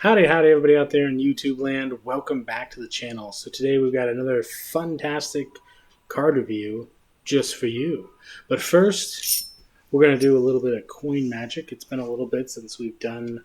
Howdy everybody out there in YouTube land. Welcome back to the channel. So today we've got another fantastic card review just for you. But first, we're going to do a little bit of coin magic. It's been a little bit since we've done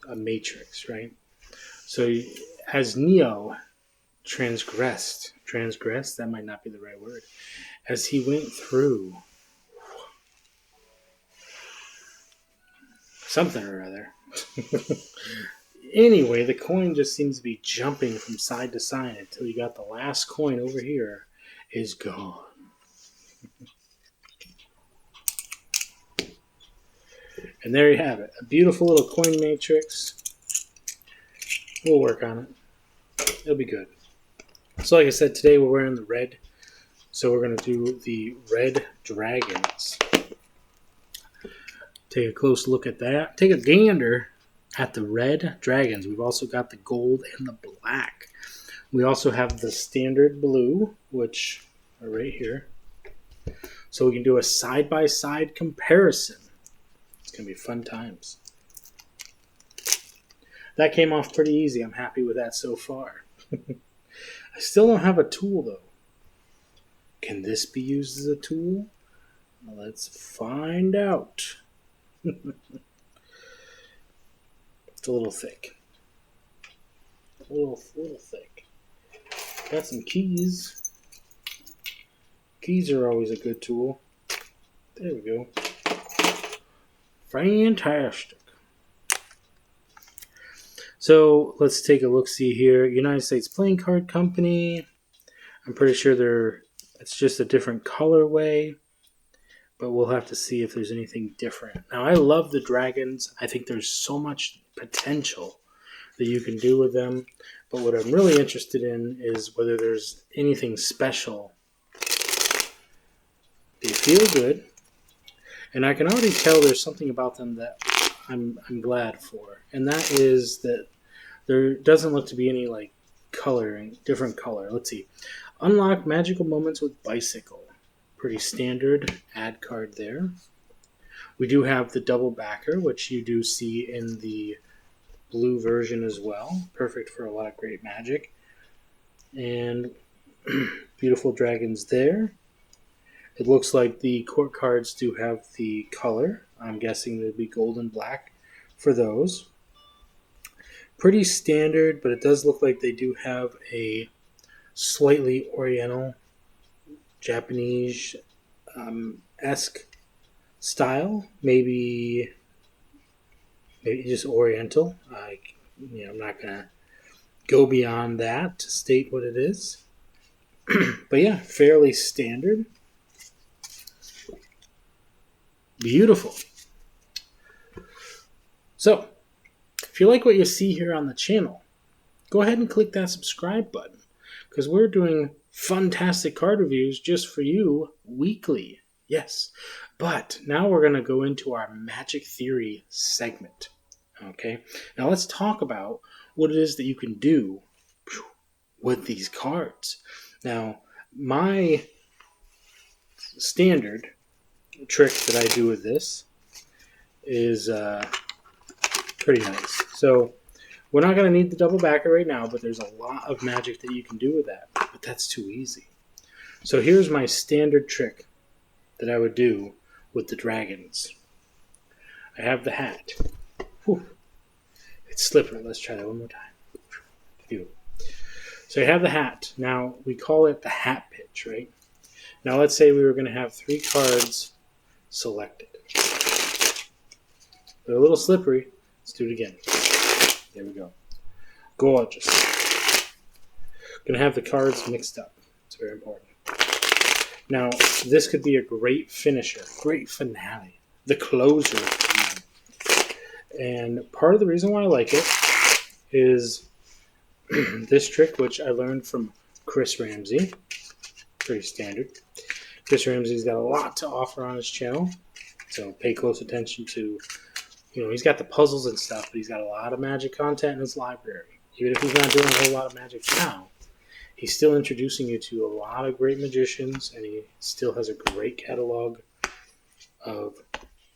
a matrix, right? So as Neo transgressed, that might not be the right word, as he went through something or other. Anyway, the coin just seems to be jumping from side to side until you got the last coin over here is gone. And there you have it. A beautiful little coin matrix. We'll work on it. It'll be good. So like I said, today we're wearing the red. So we're going to do the red dragons. Take a close look at that. Take a gander at the red dragons. We've also got the gold and the black. We also have the standard blue, which are right here. So we can do a side-by-side comparison. It's going to be fun times. That came off pretty easy. I'm happy with that so far. I still don't have a tool, though. Can this be used as a tool? Well, let's find out. It's a little thick. A little thick. Got some keys. Keys are always a good tool. There we go. Fantastic. So let's take a look-see here. United States Playing Card Company. I'm pretty sure it's just a different colorway. But we'll have to see if there's anything different. Now, I love the dragons. I think there's so much potential that you can do with them. But what I'm really interested in is whether there's anything special. They feel good. And I can already tell there's something about them that I'm glad for. And that is that there doesn't look to be any like coloring, different color. Let's see. Unlock magical moments with bicycle. Pretty standard ad card there. We do have the double backer, which you do see in the blue version as well. Perfect for a lot of great magic. And beautiful dragons there. It looks like the court cards do have the color. I'm guessing there'd be gold and black for those. Pretty standard, but it does look like they do have a slightly oriental Japanese-esque style, maybe just Oriental. I'm not gonna go beyond that to state what it is, but yeah, fairly standard. Beautiful. So, if you like what you see here on the channel, go ahead and click that subscribe button because we're doing fantastic card reviews just for you weekly. Yes. But now we're going to go into our Magic Theory segment. Okay. Now let's talk about what it is that you can do with these cards. Now, my standard trick that I do with this is pretty nice. So we're not going to need the double backer right now, but there's a lot of magic that you can do with that. But that's too easy. So here's my standard trick that I would do with the dragons. I have the hat. Whew. It's slippery. Let's try that one more time. Phew. So I have the hat. Now, we call it the hat pitch, right? Now, let's say we were going to have 3 cards selected. They're a little slippery. Let's do it again. There we go. Gorgeous. Going to have the cards mixed up. It's very important. Now, this could be a great finisher, great finale, the closer. And part of the reason why I like it is this trick, which I learned from Chris Ramsey. Pretty standard. Chris Ramsey's got a lot to offer on his channel, so pay close attention to. He's got the puzzles and stuff, but he's got a lot of magic content in his library. Even if he's not doing a whole lot of magic now, he's still introducing you to a lot of great magicians, and he still has a great catalog of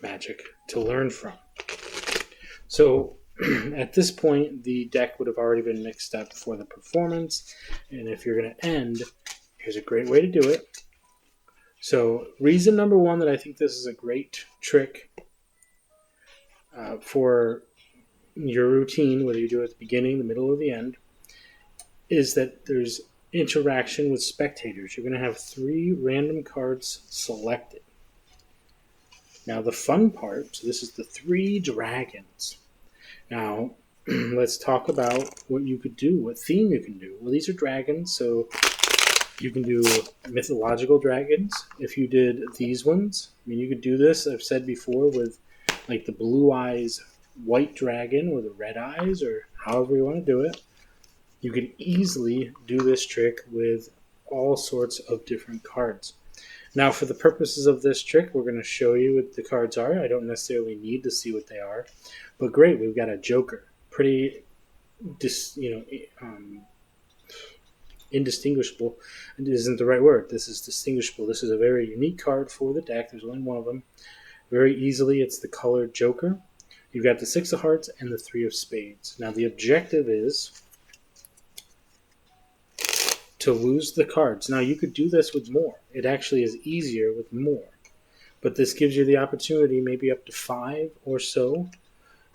magic to learn from. So At this point, the deck would have already been mixed up for the performance. And if you're going to end, here's a great way to do it. So, reason number one that I think this is a great trick for your routine, whether you do it at the beginning, the middle, or the end, is that there's interaction with spectators. You're going to have 3 random cards selected. Now, the fun part, so this is the 3 dragons. Now, let's talk about what you could do, what theme you can do. Well, these are dragons, so you can do mythological dragons. If you did these ones, I mean, you could do this, I've said before, with like the blue eyes white dragon or the red eyes, or however you want to do it. You can easily do this trick with all sorts of different cards. Now, for the purposes of this trick, we're going to show you what the cards are. I don't necessarily need to see what they are, but great, we've got a Joker. Pretty, indistinguishable. It isn't the right word. This is distinguishable. This is a very unique card for the deck. There's only one of them. Very easily, it's the colored Joker. You've got the 6 of hearts and the 3 of spades. Now, the objective is to lose the cards. Now, you could do this with more. It actually is easier with more. But this gives you the opportunity, maybe up to 5 or so.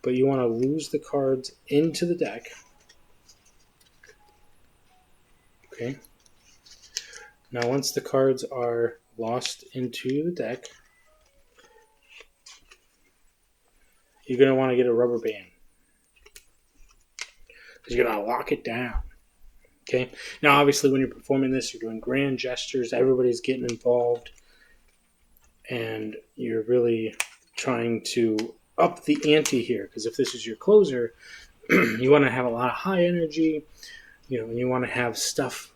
But you want to lose the cards into the deck. Okay. Now, once the cards are lost into the deck, you're going to want to get a rubber band. Because you're going to lock it down. Okay. Now, obviously, when you're performing this, you're doing grand gestures. Everybody's getting involved. And you're really trying to up the ante here. Because if this is your closer, you want to have a lot of high energy. And you want to have stuff,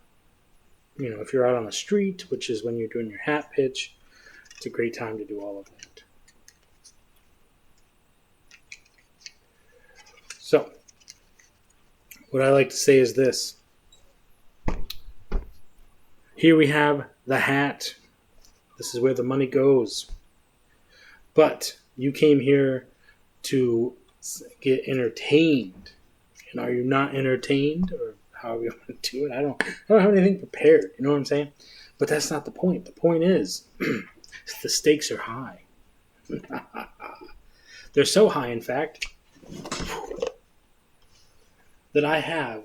if you're out on the street, which is when you're doing your hat pitch, it's a great time to do all of that. So, what I like to say is this. Here we have the hat. This is where the money goes. But you came here to get entertained. And are you not entertained? Or however you want to do it. I don't have anything prepared. You know what I'm saying? But that's not the point. The point is the stakes are high. They're so high, in fact, that I have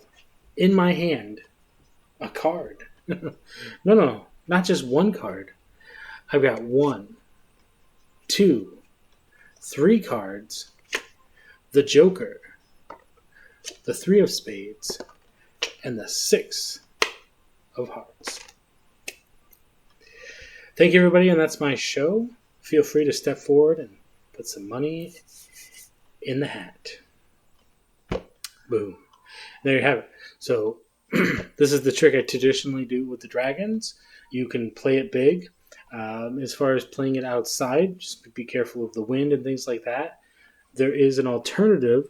in my hand a card. No, not just one card. I've got 1, 2, 3 cards. The Joker, the 3 of spades, and the 6 of hearts. Thank you, everybody, and that's my show. Feel free to step forward and put some money in the hat. Boom. There you have it. So this is the trick I traditionally do with the dragons. You can play it big. As far as playing it outside, just be careful of the wind and things like that. There is an alternative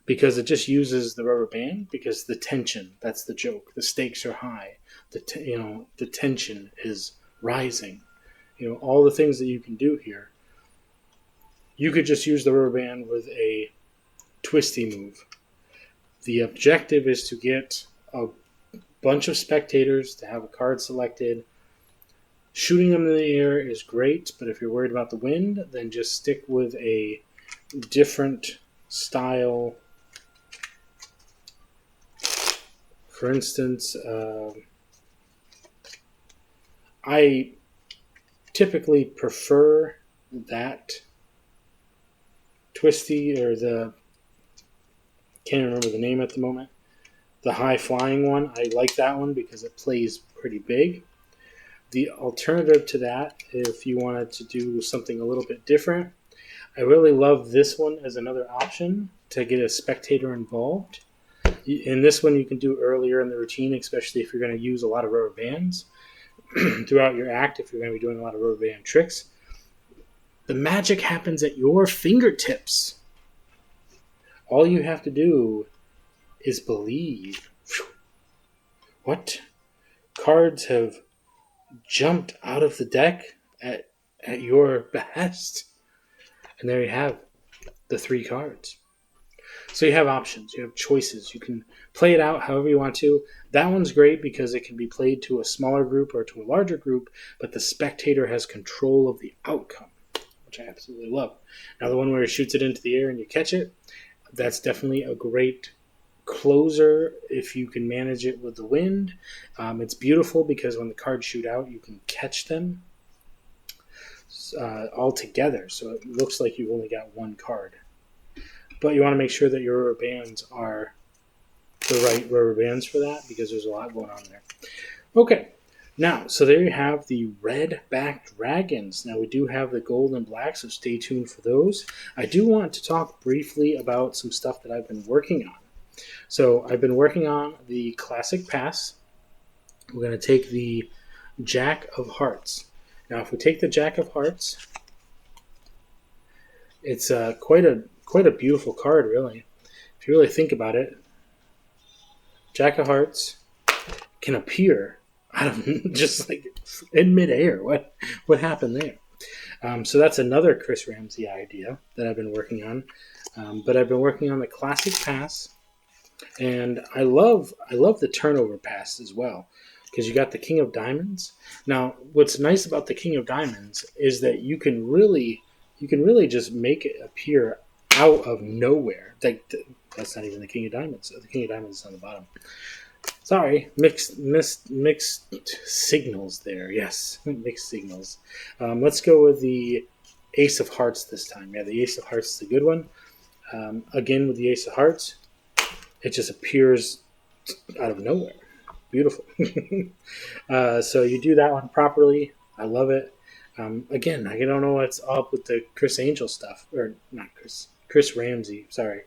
because it just uses the rubber band because the tension, that's the joke. The stakes are high. The tension is rising. All the things that you can do here. You could just use the rubber band with a twisty move. The objective is to get a bunch of spectators to have a card selected. Shooting them in the air is great, but if you're worried about the wind, then just stick with a different style. For instance, I typically prefer that twisty or can't remember the name at the moment. The high flying one, I like that one because it plays pretty big. The alternative to that, if you wanted to do something a little bit different, I really love this one as another option to get a spectator involved. In this one, you can do earlier in the routine, especially if you're going to use a lot of rubber bands throughout your act, if you're going to be doing a lot of rubber band tricks. The magic happens at your fingertips. All you have to do is believe. What? Cards have jumped out of the deck at your behest. And there you have the 3 cards. So you have options, you have choices. You can play it out however you want to. That one's great because it can be played to a smaller group or to a larger group, but the spectator has control of the outcome, which I absolutely love. Now the one where he shoots it into the air and you catch it, that's definitely a great closer if you can manage it with the wind. It's beautiful because when the cards shoot out, you can catch them all together, so it looks like you've only got one card. But you want to make sure that your rubber bands are the right rubber bands for that because there's a lot going on there. Okay, now, so there you have the red-backed dragons. Now, we do have the gold and black, so stay tuned for those. I do want to talk briefly about some stuff that I've been working on. So I've been working on the classic pass. We're going to take the Jack of Hearts. Now, if we take the Jack of Hearts, it's quite a beautiful card, really. If you really think about it, Jack of Hearts can appear out of just like in midair. What happened there? So that's another Chris Ramsey idea that I've been working on. But I've been working on the classic pass, and I love the turnover pass as well because you got the King of Diamonds. Now, what's nice about the King of Diamonds is that you can really just make it appear out of nowhere. That's not even the King of Diamonds. The King of Diamonds is on the bottom. Sorry, mixed signals there. Yes, mixed signals. Let's go with the Ace of Hearts this time. Yeah, the Ace of Hearts is a good one. Again, with the Ace of Hearts, it just appears out of nowhere. Beautiful. So you do that one properly. I love it. Again, I don't know what's up with the Chris Angel stuff. Or not Chris Ramsey. Sorry.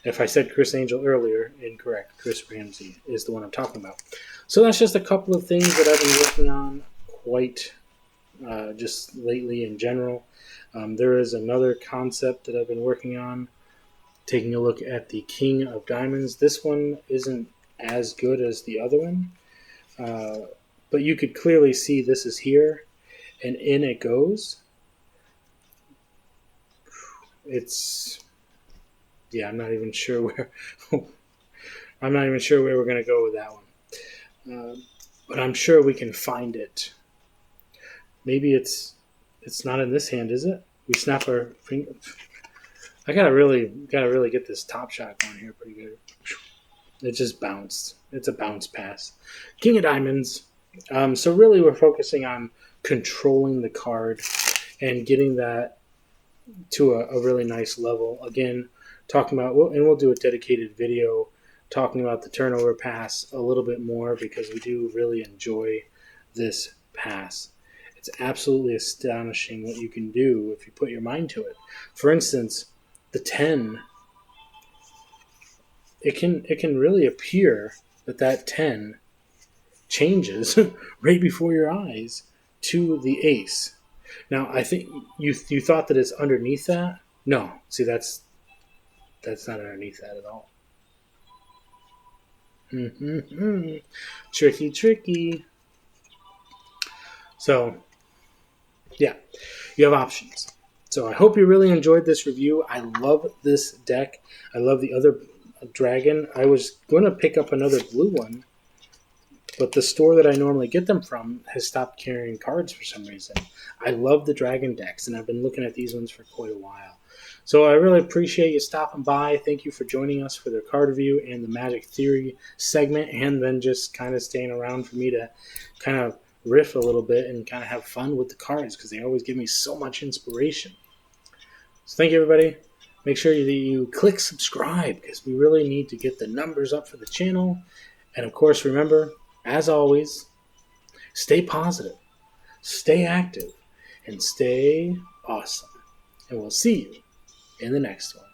If I said Chris Angel earlier, incorrect. Chris Ramsey is the one I'm talking about. So that's just a couple of things that I've been working on quite just lately in general. There is another concept that I've been working on, taking a look at the King of Diamonds. This one isn't as good as the other one, but you could clearly see this is here, and in it goes. I'm not even sure where we're going to go with that one, but I'm sure we can find it. Maybe it's not in this hand, is it? We snap our finger. I gotta really get this top shot going here pretty good. It just bounced. It's a bounce pass. King of Diamonds. So really we're focusing on controlling the card and getting that to a really nice level. Again, talking about, and we'll do a dedicated video talking about the turnover pass a little bit more because we do really enjoy this pass. It's absolutely astonishing what you can do if you put your mind to it. For instance, the 10, it can really appear that 10 changes right before your eyes to the ace. Now, I think you thought that it's underneath that. No, see, that's not underneath that at all. Tricky. So, yeah, you have options. So I hope you really enjoyed this review. I love this deck. I love the other dragon. I was going to pick up another blue one, but the store that I normally get them from has stopped carrying cards for some reason. I love the dragon decks, and I've been looking at these ones for quite a while. So I really appreciate you stopping by. Thank you for joining us for the card review and the Magic Theory segment, and then just kind of staying around for me to kind of riff a little bit and kind of have fun with the cards because they always give me so much inspiration. So thank you, everybody. Make sure that you click subscribe because we really need to get the numbers up for the channel. And, of course, remember, as always, stay positive, stay active, and stay awesome. And we'll see you in the next one.